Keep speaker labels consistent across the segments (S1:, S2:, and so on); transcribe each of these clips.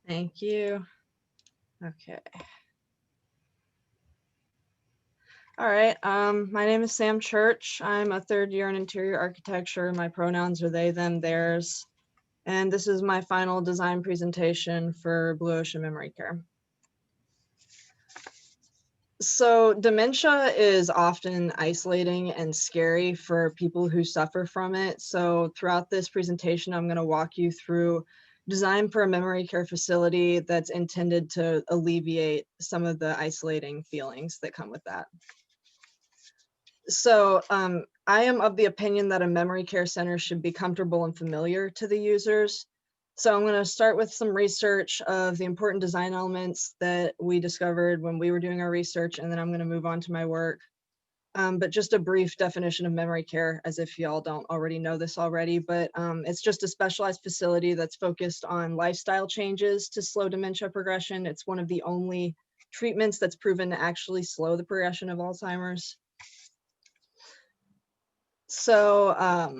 S1: Thank you. Okay. All right. My name is Sam Church. I'm a third year in interior architecture. My pronouns are they, them, theirs. And this is my final design presentation for Blue Ocean Memory Care. So dementia is often isolating and scary for people who suffer from it. So throughout this presentation, I'm going to walk you through design for a memory care facility that's intended to alleviate some of the isolating feelings that come with that. So I am of the opinion that a memory care center should be comfortable and familiar to the users. So I'm going to start with some research of the important design elements that we discovered when we were doing our research, and then I'm going to move on to my work. But just a brief definition of memory care, as if y'all don't already know this already, but it's just a specialized facility that's focused on lifestyle changes to slow dementia progression. It's one of the only treatments that's proven to actually slow the progression of Alzheimer's. So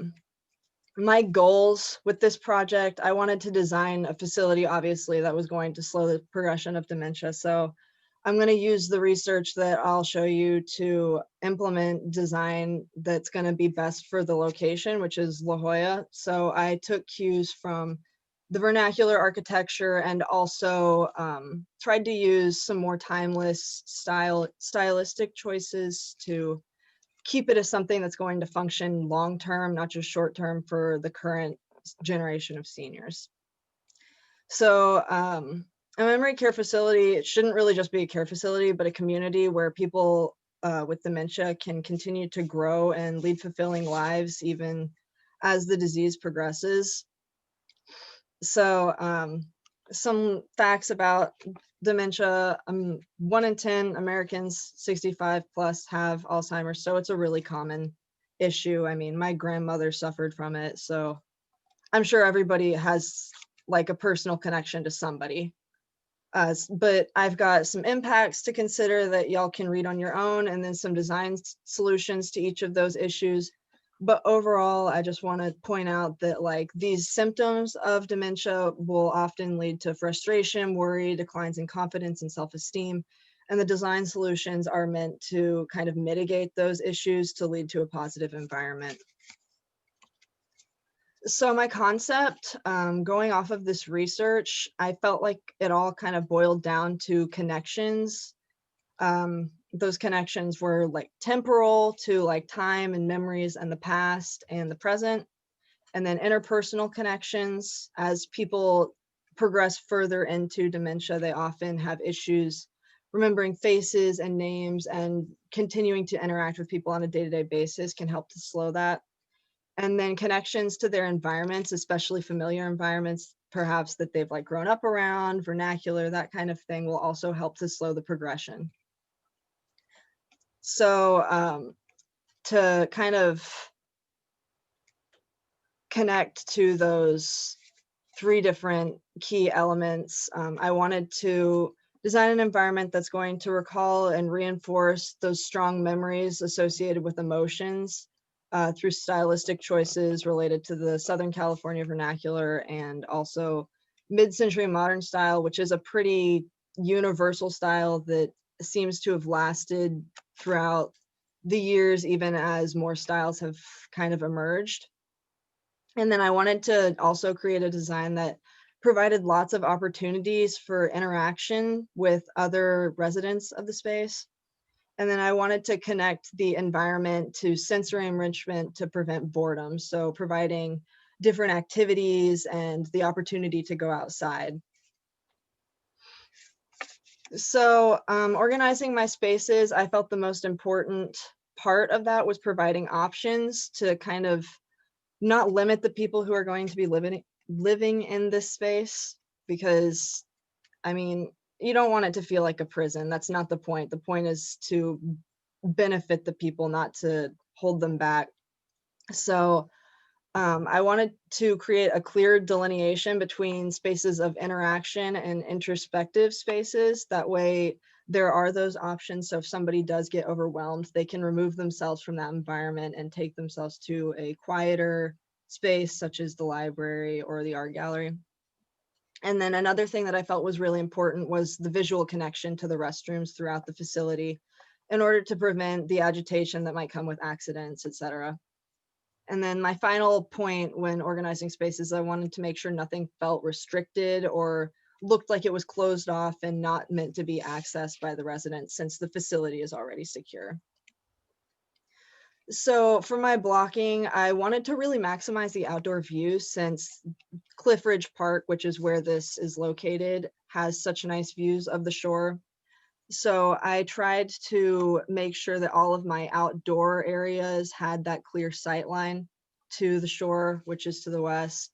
S1: my goals with this project, I wanted to design a facility, obviously, that was going to slow the progression of dementia. So I'm going to use the research that I'll show you to implement design that's going to be best for the location, which is La Jolla. So I took cues from the vernacular architecture and also tried to use some more timeless stylistic choices to keep it as something that's going to function long term, not just short term for the current generation of seniors. So a memory care facility, it shouldn't really just be a care facility, but a community where people with dementia can continue to grow and lead fulfilling lives even as the disease progresses. So some facts about dementia: 1 in 10 Americans 65 plus have Alzheimer's, so it's a really common issue. I mean, my grandmother suffered from it, so I'm sure everybody has like a personal connection to somebody. But I've got some impacts to consider that y'all can read on your own, and then some design solutions to each of those issues. But overall, I just want to point out that like these symptoms of dementia will often lead to frustration, worry, declines in confidence and self-esteem. And the design solutions are meant to kind of mitigate those issues to lead to a positive environment. So my concept, going off of this research, I felt like it all kind of boiled down to connections. Those connections were like temporal to like time and memories and the past and the present, and then interpersonal connections. As people progress further into dementia, they often have issues remembering faces and names, and continuing to interact with people on a day-to-day basis can help to slow that. And then connections to their environments, especially familiar environments, perhaps that they've like grown up around, vernacular, that kind of thing, will also help to slow the progression. So to kind of connect to those three different key elements, I wanted to design an environment that's going to recall and reinforce those strong memories associated with emotions through stylistic choices related to the Southern California vernacular and also mid-century modern style, which is a pretty universal style that seems to have lasted throughout the years, even as more styles have kind of emerged. And then I wanted to also create a design that provided lots of opportunities for interaction with other residents of the space. And then I wanted to connect the environment to sensory enrichment to prevent boredom. So providing different activities and the opportunity to go outside. So organizing my spaces, I felt the most important part of that was providing options to kind of not limit the people who are going to be living in this space, because I mean, you don't want it to feel like a prison. That's not the point. The point is to benefit the people, not to hold them back. So I wanted to create a clear delineation between spaces of interaction and introspective spaces. That way there are those options. So if somebody does get overwhelmed, they can remove themselves from that environment and take themselves to a quieter space, such as the library or the art gallery. And then another thing that I felt was really important was the visual connection to the restrooms throughout the facility in order to prevent the agitation that might come with accidents, et cetera. And then my final point when organizing spaces, I wanted to make sure nothing felt restricted or looked like it was closed off and not meant to be accessed by the residents since the facility is already secure. So for my blocking, I wanted to really maximize the outdoor view since Cliff Ridge Park, which is where this is located, has such nice views of the shore. So I tried to make sure that all of my outdoor areas had that clear sight line to the shore, which is to the west.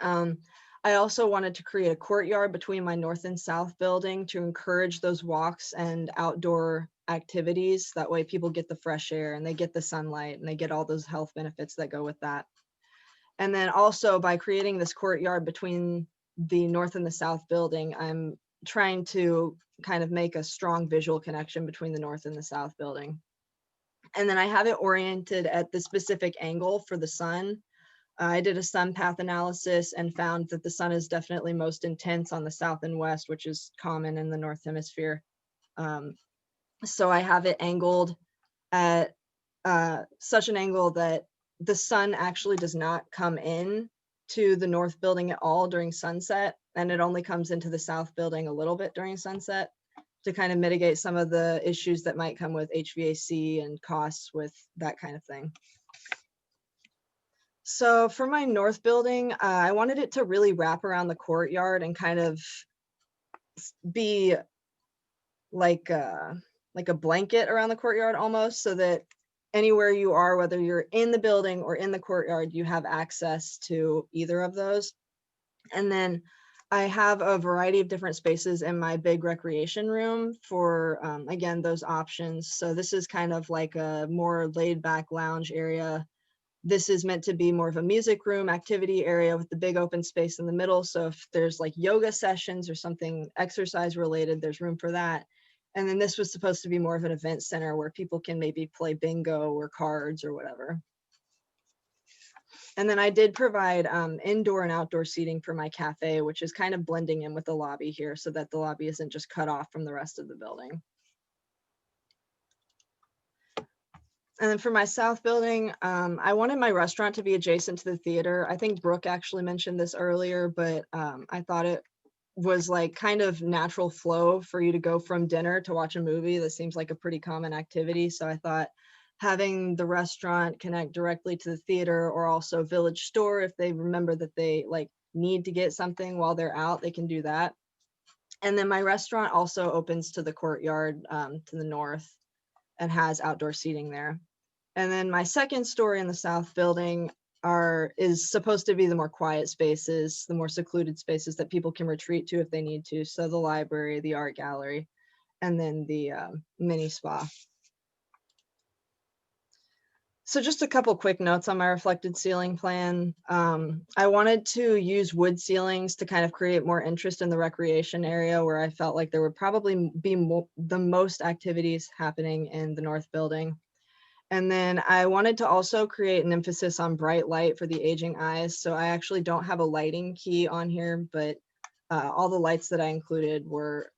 S1: Um, I also wanted to create a courtyard between my north and south building to encourage those walks and outdoor activities. That way people get the fresh air and they get the sunlight and they get all those health benefits that go with that. And then also by creating this courtyard between the north and the south building, I'm trying to kind of make a strong visual connection between the north and the south building. And then I have it oriented at the specific angle for the sun. I did a sun path analysis and found that the sun is definitely most intense on the south and west, which is common in the north hemisphere. So I have it angled at such an angle that the sun actually does not come in to the north building at all during sunset, and it only comes into the south building a little bit during sunset to kind of mitigate some of the issues that might come with HVAC and costs with that kind of thing. So for my north building, I wanted it to really wrap around the courtyard and kind of be like a blanket around the courtyard almost, so that anywhere you are, whether you're in the building or in the courtyard, you have access to either of those. And then I have a variety of different spaces in my big recreation room for, again, those options. So this is kind of like a more laid back lounge area. This is meant to be more of a music room activity area with the big open space in the middle. So if there's like yoga sessions or something exercise related, there's room for that. And then this was supposed to be more of an event center where people can maybe play bingo or cards or whatever. And then I did provide indoor and outdoor seating for my cafe, which is kind of blending in with the lobby here so that the lobby isn't just cut off from the rest of the building. And then for my south building, I wanted my restaurant to be adjacent to the theater. I think Brooke actually mentioned this earlier, but I thought it was like kind of natural flow for you to go from dinner to watch a movie. That seems like a pretty common activity. So I thought having the restaurant connect directly to the theater, or also Village Store, if they remember that they like need to get something while they're out, they can do that. And then my restaurant also opens to the courtyard to the north and has outdoor seating there. And then my second story in the south building is supposed to be the more quiet spaces, the more secluded spaces that people can retreat to if they need to. So the library, the art gallery, and then the mini spa. So just a couple quick notes on my reflected ceiling plan. I wanted to use wood ceilings to kind of create more interest in the recreation area where I felt like there would probably be the most activities happening in the north building. And then I wanted to also create an emphasis on bright light for the aging eyes. So I actually don't have a lighting key on here, but all the lights that I included were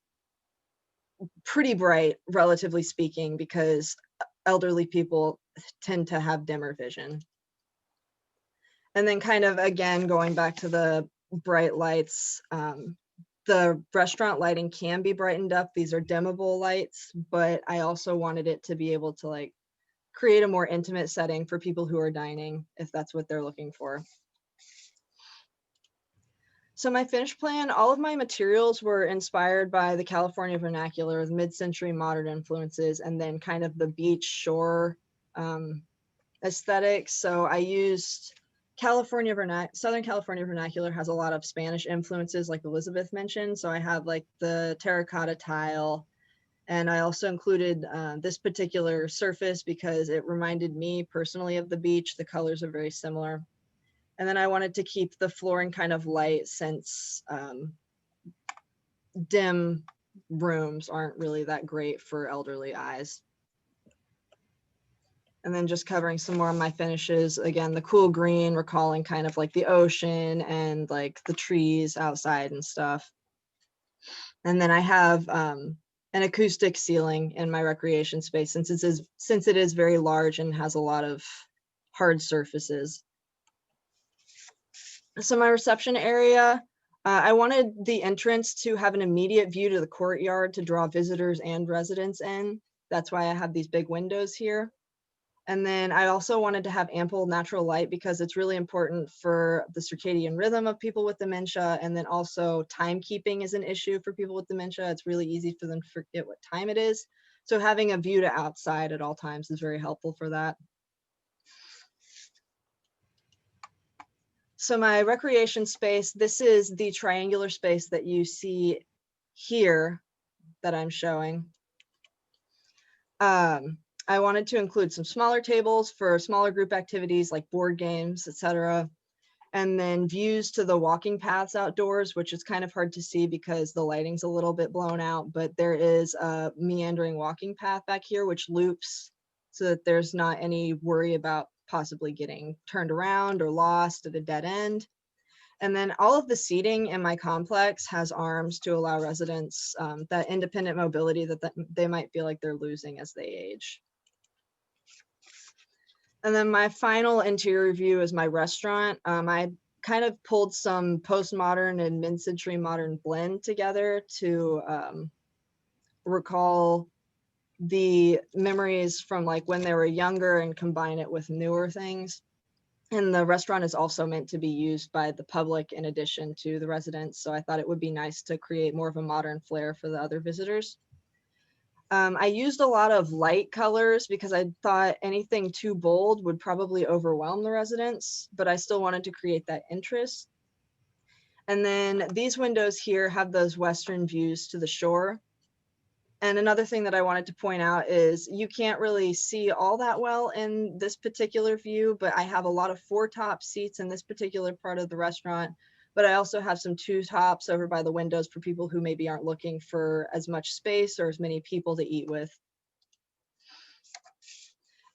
S1: pretty bright, relatively speaking, because elderly people tend to have dimmer vision. And then kind of, again, going back to the bright lights, the restaurant lighting can be brightened up. These are dimmable lights, but I also wanted it to be able to like create a more intimate setting for people who are dining, if that's what they're looking for. So my finish plan, all of my materials were inspired by the California vernacular, the mid-century modern influences, and then kind of the beach shore aesthetic. So I used Southern California vernacular has a lot of Spanish influences, like Elizabeth mentioned. So I have like the terracotta tile, and I also included this particular surface because it reminded me personally of the beach. The colors are very similar. And then I wanted to keep the flooring kind of light since dim rooms aren't really that great for elderly eyes. And then just covering some more of my finishes. Again, the cool green, recalling kind of like the ocean and like the trees outside and stuff. And then I have an acoustic ceiling in my recreation space since it is very large and has a lot of hard surfaces. So my reception area, I wanted the entrance to have an immediate view to the courtyard to draw visitors and residents in. That's why I have these big windows here. And then I also wanted to have ample natural light because it's really important for the circadian rhythm of people with dementia. And then also timekeeping is an issue for people with dementia. It's really easy for them to forget what time it is. So having a view to outside at all times is very helpful for that. So my recreation space, this is the triangular space that you see here that I'm showing. I wanted to include some smaller tables for smaller group activities like board games, etc. And then views to the walking paths outdoors, which is kind of hard to see because the lighting's a little bit blown out, but there is a meandering walking path back here, which loops so that there's not any worry about possibly getting turned around or lost at a dead end. And then all of the seating in my complex has arms to allow residents that independent mobility that they might feel like they're losing as they age. And then my final interior view is my restaurant. I kind of pulled some postmodern and mid-century modern blend together to recall the memories from like when they were younger and combine it with newer things. And the restaurant is also meant to be used by the public in addition to the residents. So I thought it would be nice to create more of a modern flair for the other visitors. I used a lot of light colors because I thought anything too bold would probably overwhelm the residents, but I still wanted to create that interest. And then these windows here have those western views to the shore. And another thing that I wanted to point out is you can't really see all that well in this particular view, but I have a lot of 4-top seats in this particular part of the restaurant. But I also have some 2-tops over by the windows for people who maybe aren't looking for as much space or as many people to eat with.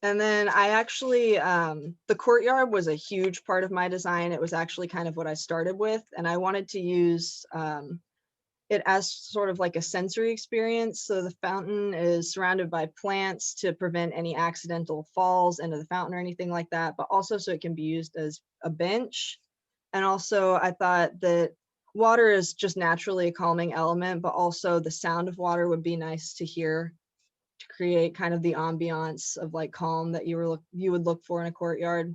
S1: And then I actually, the courtyard was a huge part of my design. It was actually kind of what I started with. And I wanted to use it as sort of like a sensory experience. So the fountain is surrounded by plants to prevent any accidental falls into the fountain or anything like that, but also so it can be used as a bench. And also I thought that water is just naturally a calming element, but also the sound of water would be nice to hear to create kind of the ambiance of like calm that you would look for in a courtyard.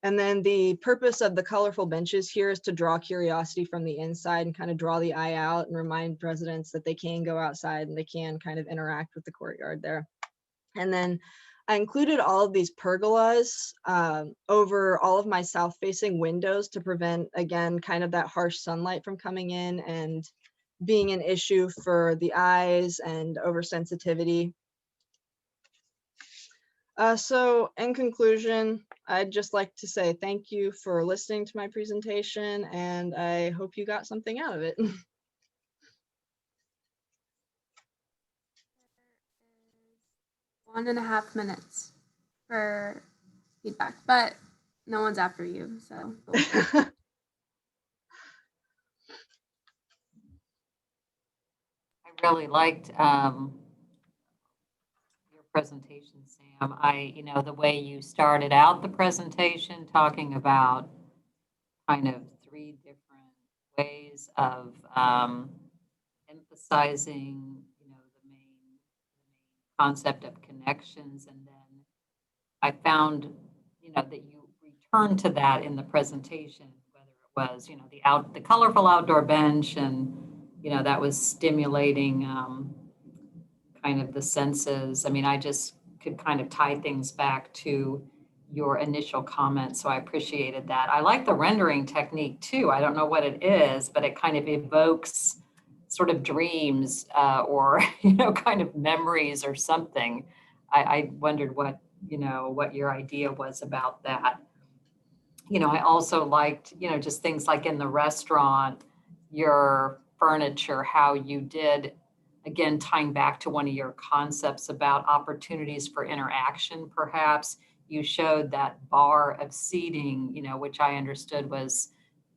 S1: And then the purpose of the colorful benches here is to draw curiosity from the inside and kind of draw the eye out and remind residents that they can go outside and they can kind of interact with the courtyard there. And then I included all of these pergolas over all of my south-facing windows to prevent, again, kind of that harsh sunlight from coming in and being an issue for the eyes and oversensitivity. So in conclusion, I'd just like to say thank you for listening to my presentation, and I hope you got something out of it.
S2: 1.5 minutes for feedback, but no one's after you, so.
S3: I really liked your presentation, Sam. The way you started out the presentation, talking about kind of 3 different ways of emphasizing, the main concept of connections. And then I found, that you returned to that in the presentation, whether it was, the colorful outdoor bench and, that was stimulating kind of the senses. I mean, I just could kind of tie things back to your initial comments. So I appreciated that. I like the rendering technique too. I don't know what it is, but it kind of evokes sort of dreams or, kind of memories or something. I wondered what your idea was about that. I also liked, just things like in the restaurant, your furniture, how you did again, tying back to one of your concepts about opportunities for interaction, perhaps, you showed that bar of seating, which I understood was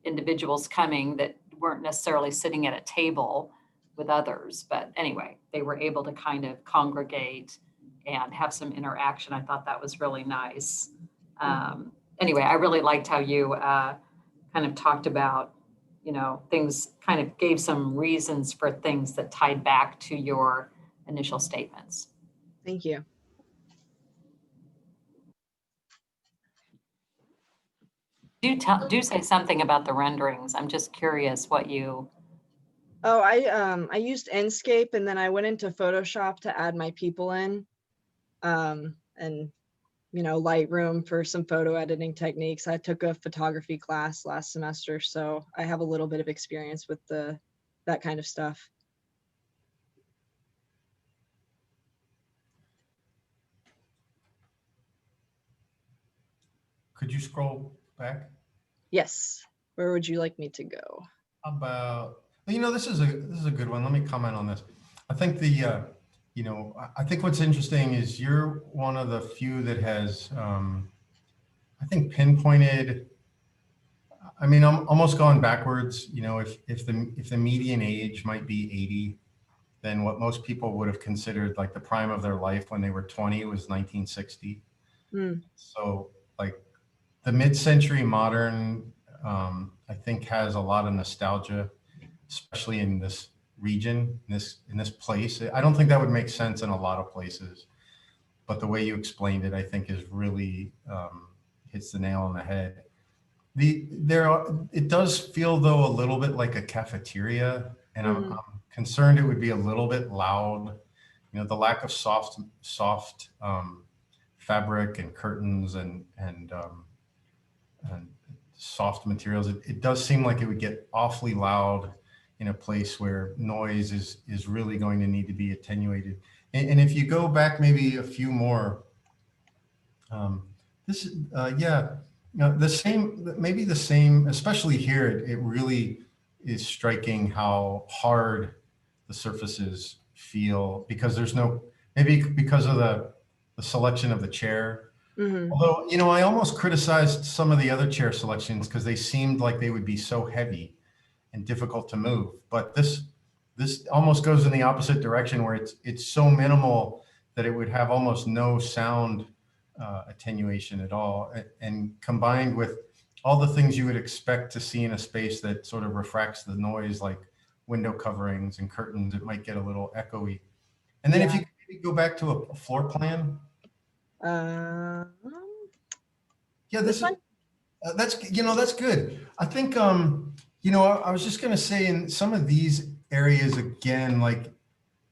S3: individuals coming that weren't necessarily sitting at a table with others. But anyway, they were able to kind of congregate and have some interaction. I thought that was really nice. Anyway, I really liked how you kind of talked about, things, kind of gave some reasons for things that tied back to your initial statements.
S1: Thank you.
S3: Do say something about the renderings. I'm just curious what you.
S1: Oh, I used Inkscape, and then I went into Photoshop to add my people in, and Lightroom for some photo editing techniques. I took a photography class last semester, so I have a little bit of experience with that kind of stuff.
S4: Could you scroll back?
S1: Yes. Where would you like me to go?
S4: About, this is a good one. Let me comment on this. I think I think what's interesting is you're one of the few that has, I think, pinpointed. I mean, I'm almost going backwards. If the median age might be 80, then what most people would have considered like the prime of their life when they were 20 was 1960.
S1: Mm.
S4: So like the mid-century modern, I think, has a lot of nostalgia, especially in this region, in this place. I don't think that would make sense in a lot of places, but the way you explained it, I think, is really hits the nail on the head. It does feel, though, a little bit like a cafeteria, and I'm concerned it would be a little bit loud. The lack of soft fabric and curtains and soft materials. It does seem like it would get awfully loud in a place where noise is really going to need to be attenuated. And if you go back maybe a few more, the same, especially here, it really is striking how hard the surfaces feel because maybe because of the selection of the chair.
S1: Mm-hmm.
S4: Although, I almost criticized some of the other chair selections because they seemed like they would be so heavy and difficult to move. But this almost goes in the opposite direction, where it's so minimal that it would have almost no sound attenuation at all. And combined with all the things you would expect to see in a space that sort of refracts the noise, like window coverings and curtains, it might get a little echoey. And then if you could maybe go back to a floor plan. Yeah,
S1: this one?
S4: That's good. I think, I was just going to say, in some of these areas, again, like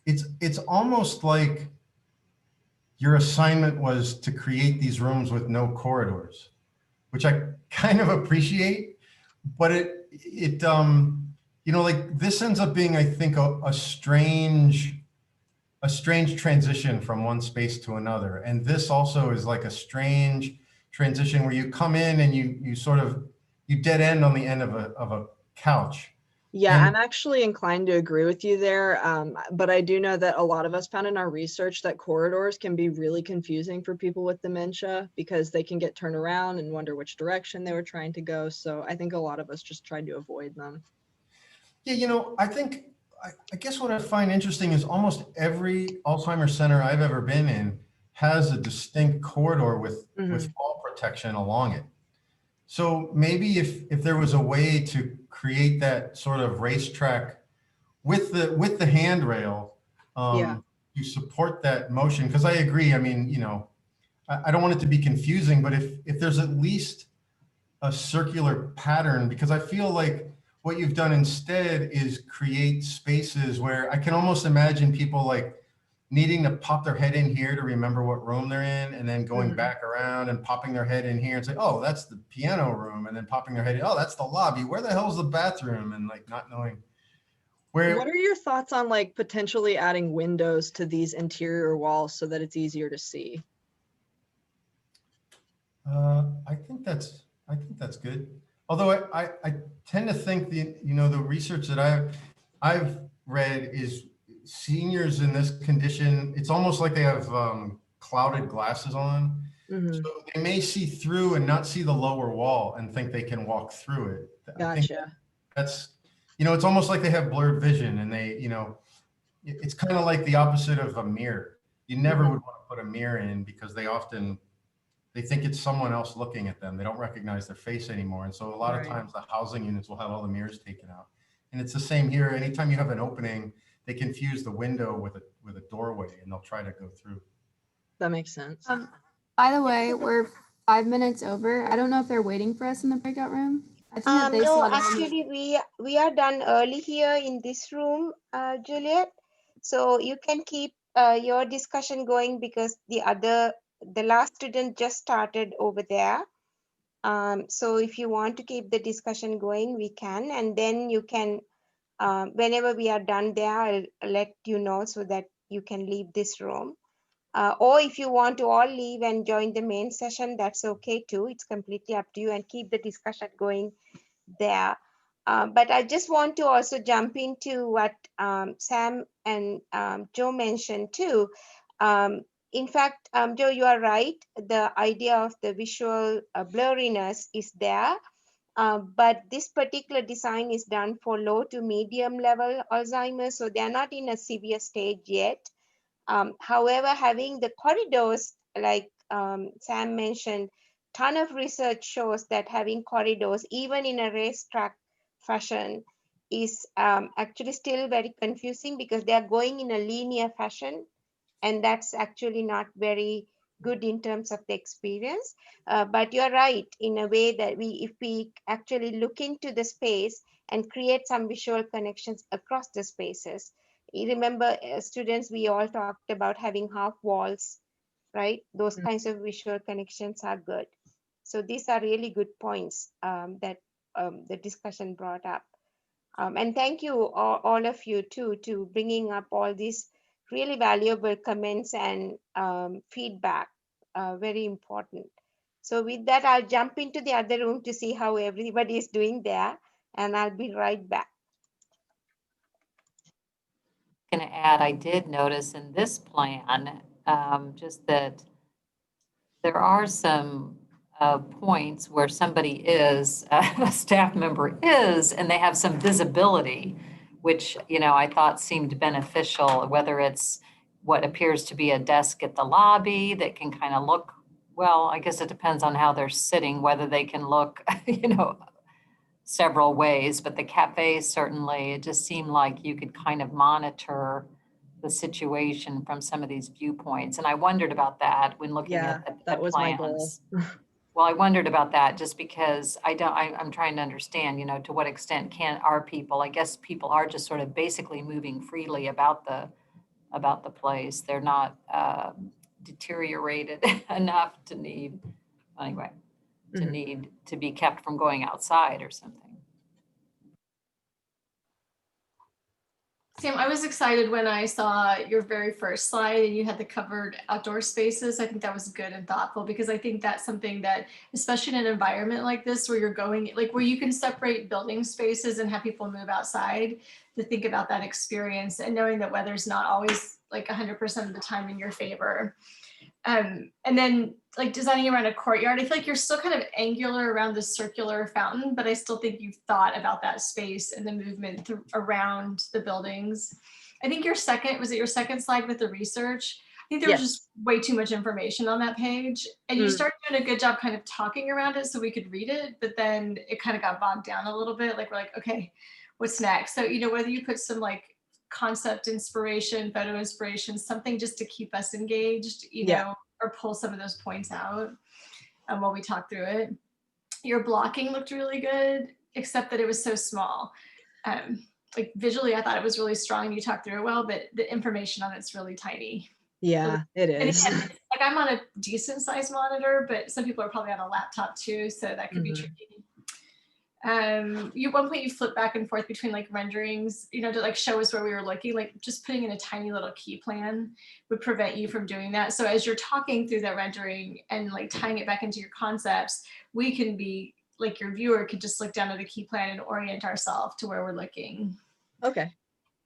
S4: it's almost like your assignment was to create these rooms with no corridors, which I kind of appreciate, but like this ends up being, I think, a strange transition from one space to another. And this also is like a strange transition where you come in and you dead end on the end of a couch.
S1: Yeah, I'm actually inclined to agree with you there. But I do know that a lot of us found in our research that corridors can be really confusing for people with dementia because they can get turned around and wonder which direction they were trying to go. So I think a lot of us just tried to avoid them.
S4: Yeah, I guess what I find interesting is almost every Alzheimer's center I've ever been in has a distinct corridor with fall protection along it. So maybe if there was a way to create that sort of racetrack with the handrail to support that motion, because I agree. I mean, I don't want it to be confusing, but if there's at least a circular pattern, because I feel like what you've done instead is create spaces where I can almost imagine people like needing to pop their head in here to remember what room they're in, and then going back around and popping their head in here and say, oh, that's the piano room, and then popping their head in, oh, that's the lobby. Where the hell's the bathroom? And like not knowing where.
S1: What are your thoughts on like potentially adding windows to these interior walls so that it's easier to see?
S4: I think that's good. Although I tend to think the research that I've read seniors in this condition, it's almost like they have clouded glasses on.
S1: Mhm.
S4: So they may see through and not see the lower wall and think they can walk through it. I think
S1: Gotcha.
S4: that's, it's almost like they have blurred vision, and they, it's kind of like the opposite of a mirror. You never
S1: Mhm.
S4: would want to put a mirror in because they think it's someone else looking at them. They don't recognize their face anymore. And so a lot of
S1: Right.
S4: times the housing units will have all the mirrors taken out. And it's the same here. Anytime you have an opening, they confuse the window with a doorway, and they'll try to go through.
S1: That makes sense.
S2: By the way, we're 5 minutes over. I don't know if they're waiting for us in the breakout room. I think that they
S5: No,
S2: slotted in.
S5: actually, we are done early here in this room, Juliet. So you can keep your discussion going because the last student just started over there. So if you want to keep the discussion going, we can, and then you can, whenever we are done there, I'll let you know so that you can leave this room. Or if you want to all leave and join the main session, that's okay too. It's completely up to you, and keep the discussion going there. But I just want to also jump into what Sam and Joe mentioned too. In fact, Joe, you are right. The idea of the visual blurriness is there. But this particular design is done for low to medium level Alzheimer's, so they're not in a severe stage yet. However, having the corridors, like Sam mentioned, ton of research shows that having corridors, even in a racetrack fashion, is actually still very confusing because they are going in a linear fashion, and that's actually not very good in terms of the experience. But you're right in a way that if we actually look into the space and create some visual connections across the spaces. You remember, students, we all talked about having half walls, right? Those kinds of visual connections are good. So these are really good points that the discussion brought up. And thank you, all of you too, to bringing up all these really valuable comments and feedback, very important. So with that, I'll jump into the other room to see how everybody is doing there, and I'll be right back.
S3: Going to add, I did notice in this plan, just that there are some points where somebody is, a staff member is, and they have some visibility, which, I thought seemed beneficial, whether it's what appears to be a desk at the lobby that can kind of look, well, I guess it depends on how they're sitting, whether they can look, several ways, but the cafe, certainly, it just seemed like you could kind of monitor the situation from some of these viewpoints. And I wondered about that when looking
S1: Yeah,
S3: at the
S1: that was my goal.
S3: plans. Well, I wondered about that just because I'm trying to understand, to what extent are people, I guess people are just sort of basically moving freely about the place. They're not deteriorated enough to need, anyway, to
S1: Mhm.
S3: need to be kept from going outside or something.
S6: Sam, I was excited when I saw your very first slide and you had the covered outdoor spaces. I think that was good and thoughtful because I think that's something that, especially in an environment like this where you're going, like where you can separate building spaces and have people move outside, to think about that experience and knowing that weather's not always like 100% of the time in your favor. And then like designing around a courtyard, I feel like you're still kind of angular around the circular fountain, but I still think you've thought about that space and the movement around the buildings. I think was it your second slide with the research? I think there was
S1: Yes.
S6: just way too much information on that page, and you started doing a good job kind of talking around it so we could read it, but then it kind of got bogged down a little bit. Like we're like, okay, what's next? So, whether you put some like concept inspiration, photo inspiration, something just to keep us engaged, or pull some of those points out while we talk through it. Your blocking looked really good, except that it was so small. Like visually, I thought it was really strong and you talked through it well, but the information on it's really tiny.
S1: Yeah, it is.
S6: And again, like I'm on a decent sized monitor, but some people are probably on a laptop too, so that could be tricky. One point you flip back and forth between like renderings, to like show us where we were looking, like just putting in a tiny little key plan would prevent you from doing that. So as you're talking through that rendering and like tying it back into your concepts, we can be like, your viewer could just look down at the key plan and orient ourselves to where we're looking.
S1: Okay.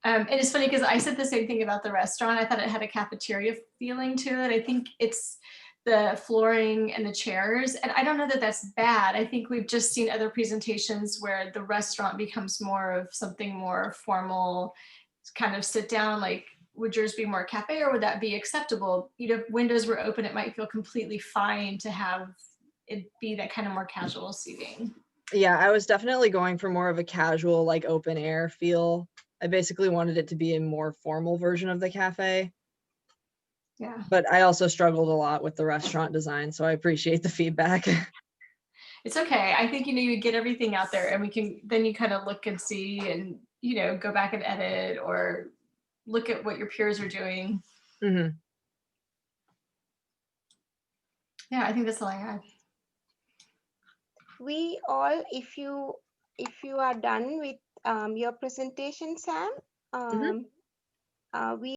S6: And it's funny because I said the same thing about the restaurant. I thought it had a cafeteria feeling to it. I think it's the flooring and the chairs. And I don't know that that's bad. I think we've just seen other presentations where the restaurant becomes more of something more formal, kind of sit down. Like, would yours be more cafe, or would that be acceptable? You know, if windows were open, it might feel completely fine to have it be that kind of more casual seating.
S1: Yeah, I was definitely going for more of a casual, like open air feel. I basically wanted it to be a more formal version of the cafe,
S6: Yeah.
S1: but I also struggled a lot with the restaurant design, so I appreciate the feedback.
S6: It's okay. I think, you get everything out there, and we can, then you kind of look and see and, go back and edit or look at what your peers are doing.
S1: hmm
S6: Yeah, I think that's all I had.
S5: We all, if you are done with your presentation, Sam, we